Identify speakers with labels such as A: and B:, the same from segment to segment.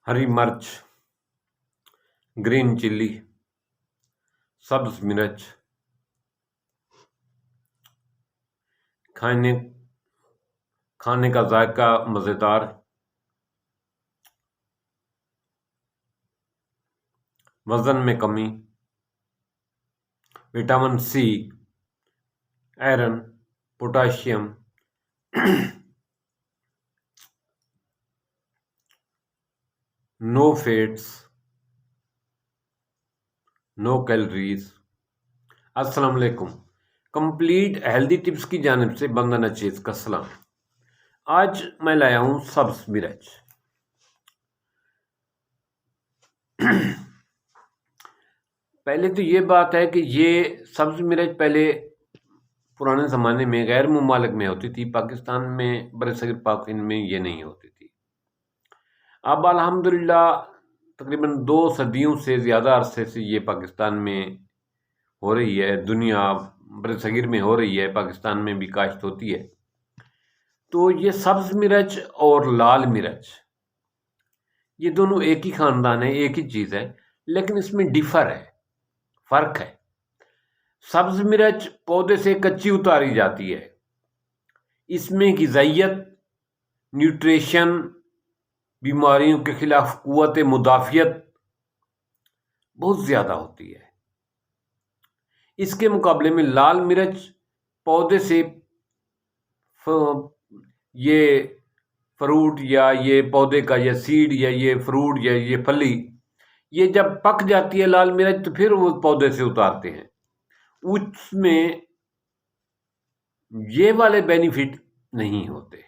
A: हरी मिर्च, green chilli, सब्ज मिर्च खाने का जायका मज़ेदार, वजन में कमी, vitamin C, iron, potassium, no fats, no calories. अस्सलाम वालेकुम। कंप्लीट हेल्दी टिप्स की जानिब से बंदा नचीज़ का सलाम। आज मैं लाया हूँ सब्ज मिर्च। पहले तो ये बात है कि ये सब्ज मिर्च पहले पुराने ज़माने में गैर मुमालिक में होती थी, पाकिस्तान में बरसगीर पाक हिंद में ये नहीं होती थी। अब अल्हम्दुलिल्लाह तकरीबन 2 सदियों से ज़्यादा अरसे से ये पाकिस्तान में हो रही है, दुनिया बरसगीर में हो रही है, पाकिस्तान में भी काश्त होती है। तो ये सब्ज मिर्च और लाल मिर्च ये दोनों एक ही ख़ानदान है, एक ही चीज़ है, लेकिन इसमें डिफ़र है, फ़र्क है। सब्ज मिर्च पौधे से कच्ची उतारी जाती है, इसमें ग़िज़ाइयत, न्यूट्रिशन, बीमारियों के खिलाफ क़ुव्वत मुदाफ़ियत बहुत ज़्यादा होती है। इसके मुकाबले में लाल मिर्च पौधे से ये फ्रूट या ये पौधे का या सीड या ये फ्रूट या ये फली ये जब पक जाती है लाल मिर्च तो फिर वो पौधे से उतारते हैं, उसमें ये वाले बेनिफिट नहीं होते।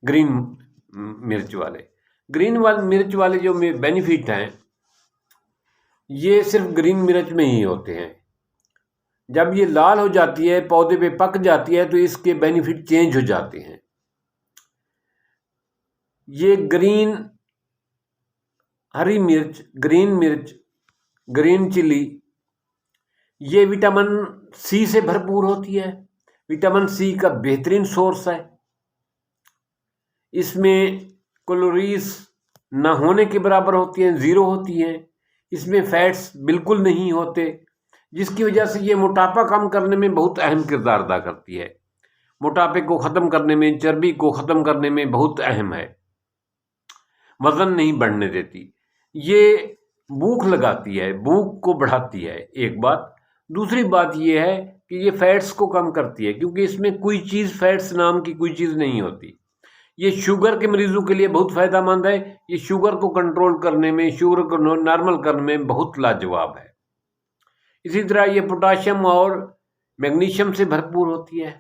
A: ग्रीन मिर्च वाले जो बेनिफिट हैं ये सिर्फ ग्रीन मिर्च में ही होते हैं। जब ये लाल हो जाती है, पौधे पे पक जाती है, तो इसके बेनिफिट चेंज हो जाते हैं। ये हरी मिर्च, ग्रीन चिली ये विटामिन सी से भरपूर होती है। विटामिन सी का बेहतरीन सोर्स है। इसमें कैलोरीज ना होने के बराबर होती हैं, ज़ीरो होती हैं। इसमें फैट्स बिल्कुल नहीं होते, जिसकी वजह से ये मोटापा कम करने में बहुत अहम किरदार अदा करती है। मोटापे को ख़त्म करने में, चर्बी को ख़त्म करने में बहुत अहम है। वज़न नहीं बढ़ने देती, ये भूख लगाती है, भूख को बढ़ाती है, एक बात। दूसरी बात ये है कि ये फैट्स को कम करती है, क्योंकि इसमें कोई चीज़ फैट्स नाम की कोई चीज़ नहीं होती। ये शुगर के मरीजों के लिए बहुत फ़ायदेमंद है। ये शुगर को कंट्रोल करने में, शुगर को नॉर्मल करने में बहुत लाजवाब है। इसी तरह ये पोटाशियम और मैग्नीशियम से भरपूर होती है।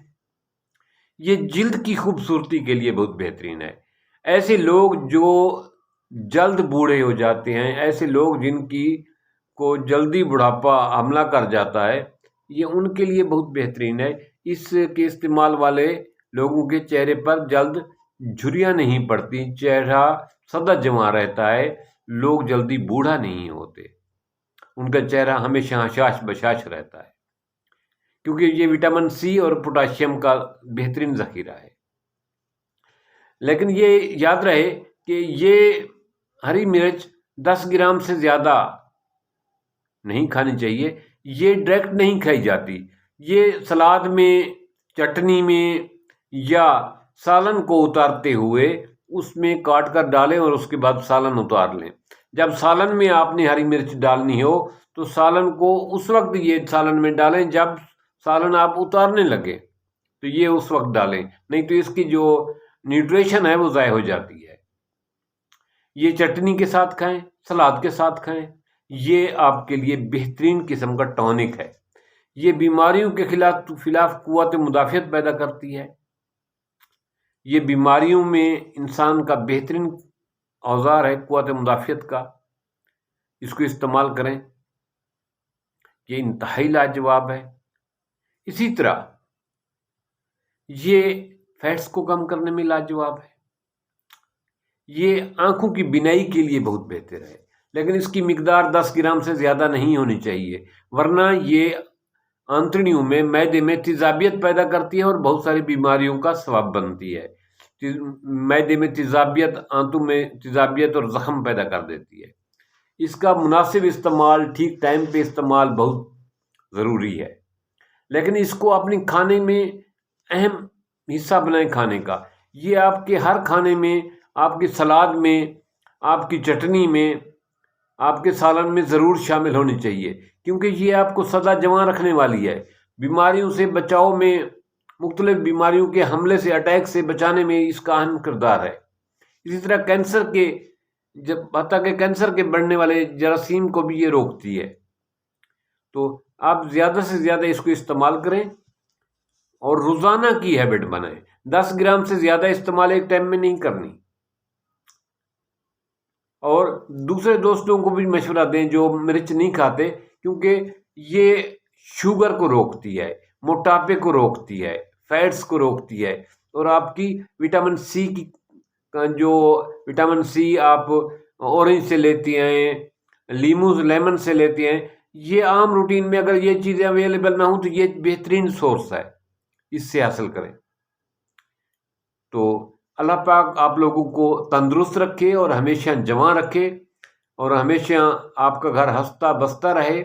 A: ये जिल्द की खूबसूरती के लिए बहुत बेहतरीन है। ऐसे लोग जो जल्द बूढ़े हो जाते हैं, ऐसे लोग जिनकी को जल्दी बुढ़ापा हमला कर जाता है, ये उनके लिए बहुत बेहतरीन है। इसके इस्तेमाल वाले लोगों के चेहरे पर जल्द झुर्रियाँ नहीं पड़ती, चेहरा सदा जमा रहता है, लोग जल्दी बूढ़ा नहीं होते, उनका चेहरा हमेशा हशाश बशाश रहता है, क्योंकि ये विटामिन सी और पोटाशियम का बेहतरीन ज़ख़ीरा है। लेकिन ये याद रहे कि ये हरी मिर्च 10 ग्राम से ज़्यादा नहीं खानी चाहिए। ये डायरेक्ट नहीं खाई जाती, ये सलाद में, चटनी में या सालन को उतारते हुए उसमें काट कर डालें और उसके बाद सालन उतार लें। जब सालन में आपने हरी मिर्च डालनी हो तो सालन को उस वक्त ये सालन में डालें जब सालन आप उतारने लगे, तो ये उस वक्त डालें, नहीं तो इसकी जो न्यूट्रिशन है वो ज़ाया हो जाती है। ये चटनी के साथ खाएं, सलाद के साथ खाएं, ये आपके लिए बेहतरीन किस्म का टॉनिक है। ये बीमारियों के खिलाफ क़ुव्वत मुदाफ़ियत पैदा करती है। ये बीमारियों में इंसान का बेहतरीन औज़ार है क़ुव्वत मुदाफ़ियत का। इसको इस्तेमाल करें, ये इंतहाई लाजवाब है। इसी तरह ये फैट्स को कम करने में लाजवाब है। ये आँखों की बिनाई के लिए बहुत बेहतर है, लेकिन इसकी मिकदार 10 ग्राम से ज़्यादा नहीं होनी चाहिए, वरना ये आंतड़ियों में, मैदे में तेज़ाबियत पैदा करती है और बहुत सारी बीमारियों का सबब बनती है। معدے میں تیزابیت، آنتوں میں تیزابیت اور زخم پیدا کر دیتی ہے۔ اس کا مناسب استعمال، ٹھیک ٹائم پہ استعمال بہت ضروری ہے، لیکن اس کو اپنے کھانے میں اہم حصہ بنائیں کھانے کا۔ یہ آپ کے ہر کھانے میں، آپ کے سلاد میں، آپ کی چٹنی میں، آپ کے سالن میں ضرور شامل ہونی چاہیے، کیونکہ یہ آپ کو سدا جوان رکھنے والی ہے۔ بیماریوں سے بچاؤ میں، مختلف بیماریوں کے حملے سے، اٹیک سے بچانے میں اس کا اہم کردار ہے۔ اسی طرح حتیٰ کہ کینسر کے بڑھنے والے جراثیم کو بھی یہ روکتی ہے۔ تو آپ زیادہ سے زیادہ اس کو استعمال کریں اور روزانہ کی ہیبٹ بنائیں۔ 10 گرام سے زیادہ استعمال ایک ٹائم میں نہیں کرنی۔ اور دوسرے دوستوں کو بھی مشورہ دیں جو مرچ نہیں کھاتے، کیونکہ یہ شوگر کو روکتی ہے، موٹاپے کو روکتی ہے، فیٹس کو روکتی ہے، اور آپ کی وٹامن سی جو وٹامن سی آپ اورنج سے لیتی ہیں، لیمن سے لیتی ہیں، یہ عام روٹین میں اگر یہ چیزیں اویلیبل نہ ہوں تو یہ بہترین سورس ہے، اس سے حاصل کریں۔ تو اللہ پاک آپ لوگوں کو تندرست رکھے اور ہمیشہ جوان رکھے، اور ہمیشہ آپ کا گھر ہنستا بستا رہے،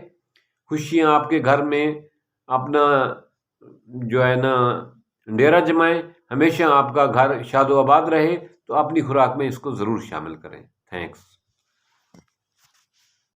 A: خوشیاں آپ کے گھر میں اپنا جو ہے نا ڈیرا جمائیں، ہمیشہ آپ کا گھر شاد و آباد رہے۔ تو اپنی خوراک میں اس کو ضرور شامل کریں۔ تھینکس۔